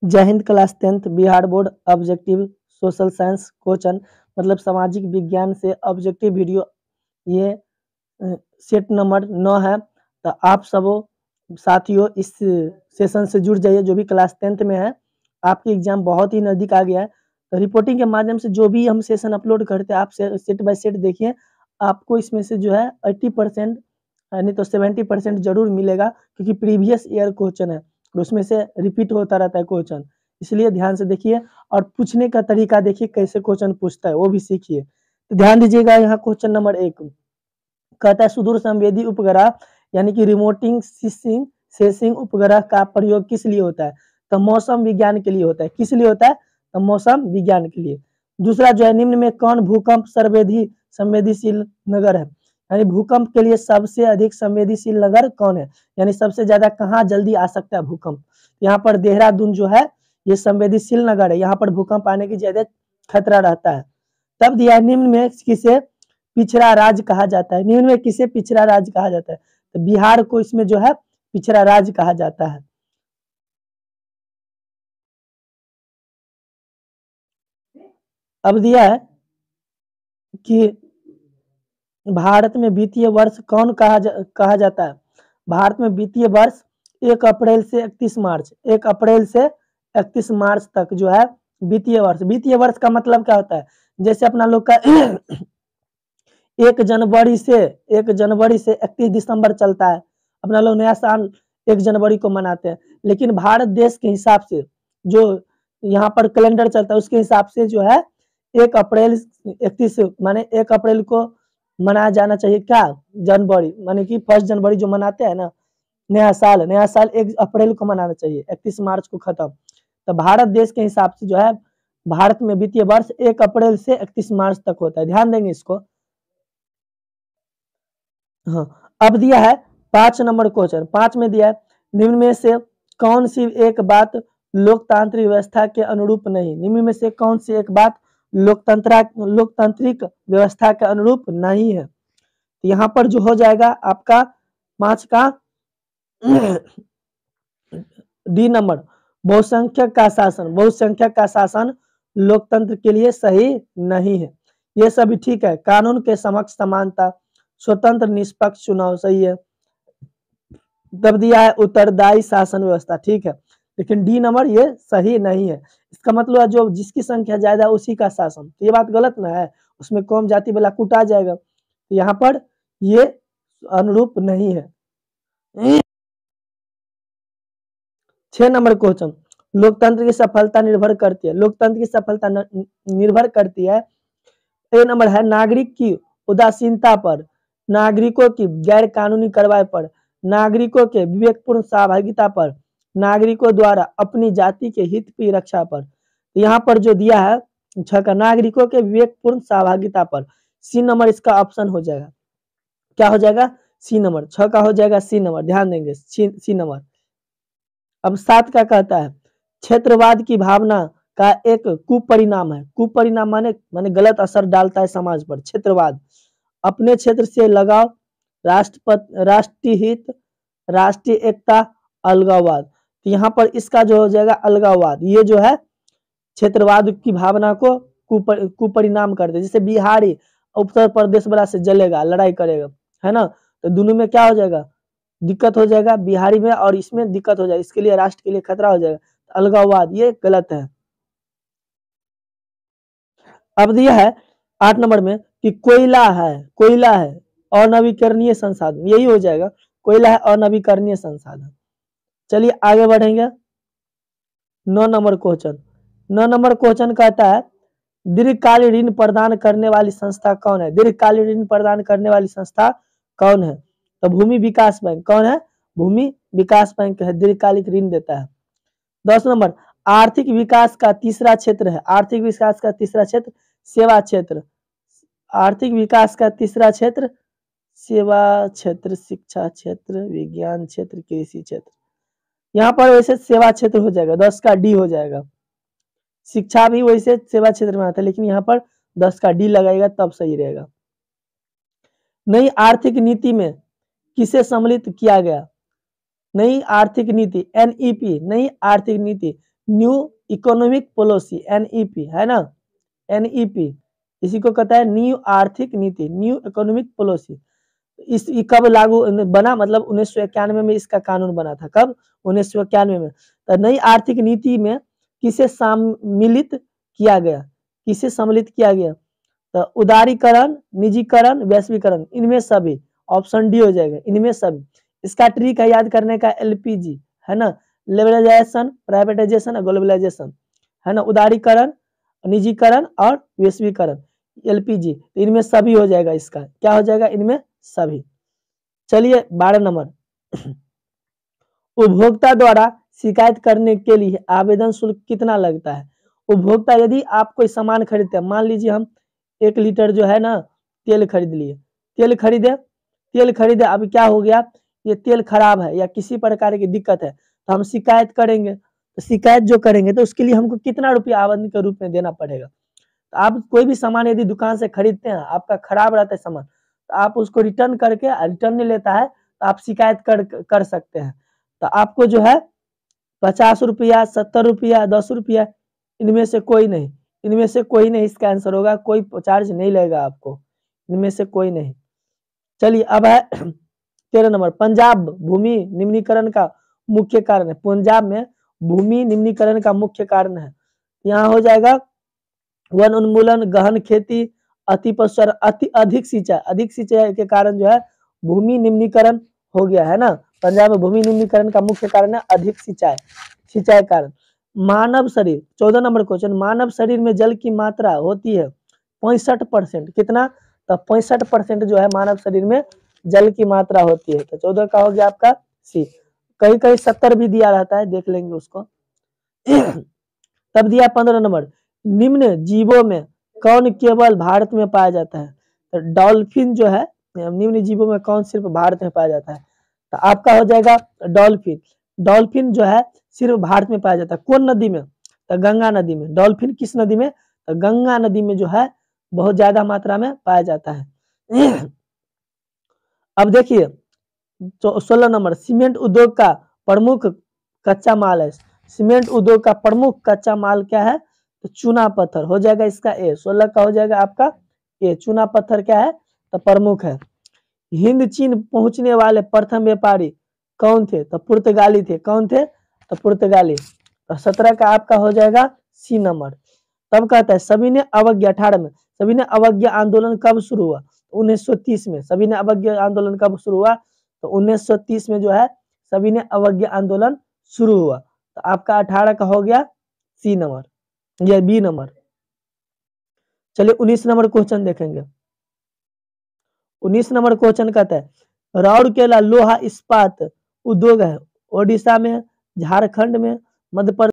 जय Hind class 10th Bihar board objective social science question मतलब सामाजिक विज्ञान से ऑब्जेक्टिव वीडियो ये सेट नंबर 9 है। तो आप सब साथियों इस सेशन से जुड़ जाइए जो भी क्लास 10th में है। आपकी एग्जाम बहुत ही नज़दीक आ गया है, तो रिपोर्टिंग के माध्यम से जो भी हम सेशन अपलोड करते हैं आप सेट बाय सेट देखिए। आपको इसमें से जो है 80% नहीं तो 70% जरूर मिलेगा, क्योंकि प्रीवियस ईयर क्वेश्चन है और उसमें से रिपीट होता रहता है क्वेश्चन, इसलिए ध्यान से देखिए और पूछने का तरीका देखिए कैसे क्वेश्चन पूछता है वो भी सीखिए। तो ध्यान दीजिएगा, यहाँ क्वेश्चन नंबर 1 कहता है सुदूर संवेदी उपग्रह यानी कि रिमोटिंग सेंसिंग उपग्रह का प्रयोग किस लिए होता है? तो मौसम विज्ञान के लिए होता है। किस लिए होता है? तो मौसम विज्ञान के लिए। दूसरा जो है, निम्न में कौन भूकंप संवेदनशील नगर है? यानी भूकंप के लिए सबसे अधिक संवेदनशील नगर कौन है, यानी सबसे ज्यादा कहाँ जल्दी आ सकता है भूकंप? यहाँ पर देहरादून जो है ये संवेदनशील नगर है, यहाँ पर भूकंप आने की ज्यादा खतरा रहता है। तब दिया निम्न में किसे पिछड़ा राज्य कहा जाता है? निम्न में किसे पिछड़ा राज्य कहा जाता है? तो बिहार को इसमें जो है पिछड़ा राज्य कहा जाता है। अब दिया है कि भारत में वित्तीय वर्ष कौन कहा जाता है? भारत में वित्तीय वर्ष 1 अप्रैल से 31 मार्च 1 अप्रैल से 31 मार्च तक जो है वित्तीय वर्ष। वित्तीय वर्ष का मतलब क्या होता है? जैसे अपना लोग का 1 जनवरी से 31 दिसंबर चलता है, अपना लोग नया साल 1 जनवरी को मनाते हैं, लेकिन भारत देश के हिसाब से जो यहाँ पर कैलेंडर चलता है उसके हिसाब से जो है 1 अप्रैल 31 माने 1 अप्रैल को मनाया जाना चाहिए। क्या जनवरी माने कि 1 जनवरी जो मनाते हैं ना नया साल 1 अप्रैल को मनाना चाहिए, 31 मार्च को खत्म। तो भारत देश के हिसाब से जो है भारत में वित्तीय वर्ष 1 अप्रैल से 31 मार्च तक होता है, ध्यान देंगे इसको। हाँ, अब दिया है 5 नंबर क्वेश्चन। 5 में दिया है निम्न में से कौन सी एक बात लोकतांत्रिक व्यवस्था के अनुरूप नहीं? निम्न में से कौन सी एक बात लोकतांत्रिक व्यवस्था के अनुरूप नहीं है? यहाँ पर जो हो जाएगा आपका 5 का डी नंबर, बहुसंख्यक का शासन लोकतंत्र के लिए सही नहीं है। ये सभी ठीक है। कानून के समक्ष समानता, स्वतंत्र निष्पक्ष चुनाव सही है। तब दिया है उत्तरदायी शासन व्यवस्था, ठीक है, लेकिन डी नंबर ये सही नहीं है। इसका मतलब है जो जिसकी संख्या ज्यादा उसी का शासन, तो ये बात गलत ना है, उसमें कौम जाति वाला कूटा जाएगा, तो यहाँ पर ये अनुरूप नहीं है। 6 नंबर क्वेश्चन, लोकतंत्र की सफलता निर्भर करती है निर्भर करती है। ए नंबर है नागरिक की उदासीनता पर, नागरिकों की गैर कानूनी कार्रवाई पर, नागरिकों के विवेकपूर्ण सहभागिता पर, नागरिकों द्वारा अपनी जाति के हित की रक्षा पर। यहाँ पर जो दिया है 6 का नागरिकों के विवेकपूर्ण सहभागिता पर, सी नंबर इसका ऑप्शन हो जाएगा। क्या हो जाएगा? सी नंबर। 6 का हो जाएगा सी नंबर, ध्यान देंगे सी नंबर। अब 7 का कहता है क्षेत्रवाद की भावना का एक कुपरिणाम है। कुपरिणाम माने गलत असर डालता है समाज पर। क्षेत्रवाद अपने क्षेत्र से लगाव, राष्ट्रीय हित, राष्ट्रीय एकता, अलगाववाद। तो यहाँ पर इसका जो हो जाएगा अलगाववाद, ये जो है क्षेत्रवाद की भावना को कुपरिणाम कर दे। जैसे बिहारी उत्तर प्रदेश वाला से जलेगा, लड़ाई करेगा, है ना, तो दोनों में क्या हो जाएगा? दिक्कत हो जाएगा, बिहारी में और इसमें दिक्कत हो जाएगा, इसके लिए राष्ट्र के लिए खतरा हो जाएगा। अलगाववाद ये गलत है। अब दिया है 8 नंबर में कि कोयला है अनवीकरणीय संसाधन, यही हो जाएगा, कोयला है अनवीकरणीय संसाधन। चलिए आगे बढ़ेंगे। 9 नंबर क्वेश्चन कहता है दीर्घकालीन ऋण प्रदान करने वाली संस्था कौन है? दीर्घकालीन ऋण प्रदान करने वाली संस्था कौन है? तो भूमि विकास बैंक। कौन है? भूमि विकास बैंक है, दीर्घकालिक ऋण देता है। 10 नंबर आर्थिक विकास का तीसरा क्षेत्र है। आर्थिक विकास का तीसरा क्षेत्र सेवा क्षेत्र। आर्थिक विकास का तीसरा क्षेत्र सेवा क्षेत्र, शिक्षा क्षेत्र, विज्ञान क्षेत्र, कृषि क्षेत्र। यहाँ पर वैसे सेवा क्षेत्र हो जाएगा, 10 का डी हो जाएगा। शिक्षा भी वैसे सेवा क्षेत्र में आता है, लेकिन यहाँ पर 10 का डी लगाएगा तब सही रहेगा। नई आर्थिक नीति में किसे सम्मिलित किया गया? नई आर्थिक नीति, एनईपी, नई आर्थिक नीति न्यू इकोनॉमिक पॉलिसी, एनईपी है ना, एनईपी इसी को कहता है न्यू आर्थिक नीति, न्यू इकोनॉमिक पॉलिसी। इस कब लागू बना, मतलब 1991 में इसका कानून बना था। कब? 1991 में। तो नई आर्थिक नीति में किसे सम्मिलित किया गया, किसे सम्मिलित किया गया? तो उदारीकरण, निजीकरण, वैश्वीकरण, इनमें सभी। ऑप्शन डी हो जाएगा, इनमें सभी। इसका ट्रिक है याद करने का, एलपीजी है ना, लिबरलाइजेशन, प्राइवेटाइजेशन, ग्लोबलाइजेशन है ना, उदारीकरण, निजीकरण और वैश्वीकरण, एलपीजी। तो इनमें सभी हो जाएगा, इसका क्या हो जाएगा? इनमें सभी। चलिए 12 नंबर उपभोक्ता द्वारा शिकायत करने के लिए आवेदन शुल्क कितना लगता है? उपभोक्ता यदि आप कोई सामान खरीदते हैं, मान लीजिए हम 1 लीटर जो है ना तेल खरीद लिए, तेल खरीदे, अभी क्या हो गया, ये तेल खराब है या किसी प्रकार की दिक्कत है, तो हम शिकायत करेंगे। तो शिकायत जो करेंगे तो उसके लिए हमको कितना रुपया आवेदन के रूप में देना पड़ेगा? तो आप कोई भी सामान यदि दुकान से खरीदते हैं, आपका खराब रहता है सामान, तो आप उसको रिटर्न करके, रिटर्न नहीं लेता है तो आप शिकायत कर सकते हैं। तो आपको जो है 50 रुपया, 70 रुपया, 10 रुपया, इनमें से कोई नहीं, इनमें से कोई नहीं इसका आंसर होगा, कोई चार्ज नहीं लगेगा आपको, इनमें से कोई नहीं। चलिए अब है 13 नंबर, पंजाब भूमि निम्नीकरण का मुख्य कारण है। पंजाब में भूमि निम्नीकरण का मुख्य कारण है, यहाँ हो जाएगा वन उन्मूलन, गहन खेती, अति पशुचारण, अधिक सिंचाई के कारण जो है भूमि निम्नीकरण हो गया है ना। पंजाब में भूमि निम्नीकरण का मुख्य कारण है अधिक सिंचाई कारण। मानव शरीर, 14 नंबर क्वेश्चन, मानव शरीर में जल की मात्रा होती है 65%, कितना? तो 65% जो है मानव शरीर में जल की मात्रा होती है। तो 14 का हो गया आपका सी। कहीं कहीं 70 भी दिया रहता है, देख लेंगे उसको। तब दिया 15 नंबर, निम्न जीवों में कौन केवल भारत में पाया जाता है? तो डॉल्फिन जो है निम्न जीवों में कौन सिर्फ भारत में पाया जाता है? तो आपका हो जाएगा डॉल्फिन। डॉल्फिन जो है सिर्फ भारत में पाया जाता है। कौन नदी में? तो गंगा नदी में। डॉल्फिन किस नदी में? तो गंगा नदी में जो है बहुत ज्यादा मात्रा में पाया जाता है। अब देखिए 16 नंबर, सीमेंट उद्योग का प्रमुख कच्चा माल है। सीमेंट उद्योग का प्रमुख कच्चा माल क्या है? तो चूना पत्थर हो जाएगा इसका ए। 16 का हो जाएगा आपका ए। चूना पत्थर क्या है? तो प्रमुख है। हिंद चीन पहुंचने वाले प्रथम व्यापारी कौन थे? तो पुर्तगाली थे। कौन थे? तो पुर्तगाली। तो 17 का आपका हो जाएगा सी नंबर। तब कहता है सविनय अवज्ञा 18 में, सविनय अवज्ञा आंदोलन कब शुरू हुआ? 1930 में। सविनय अवज्ञा आंदोलन कब शुरू हुआ? तो 1930 में जो है सविनय अवज्ञा आंदोलन शुरू हुआ। तो आपका 18 का हो गया सी नंबर या बी नंबर। चलिए 19 नंबर क्वेश्चन देखेंगे। 19 नंबर क्वेश्चन कहता है राउरकेला लोहा इस्पात उद्योग है ओडिशा में, झारखंड में, मध्य प्रदेश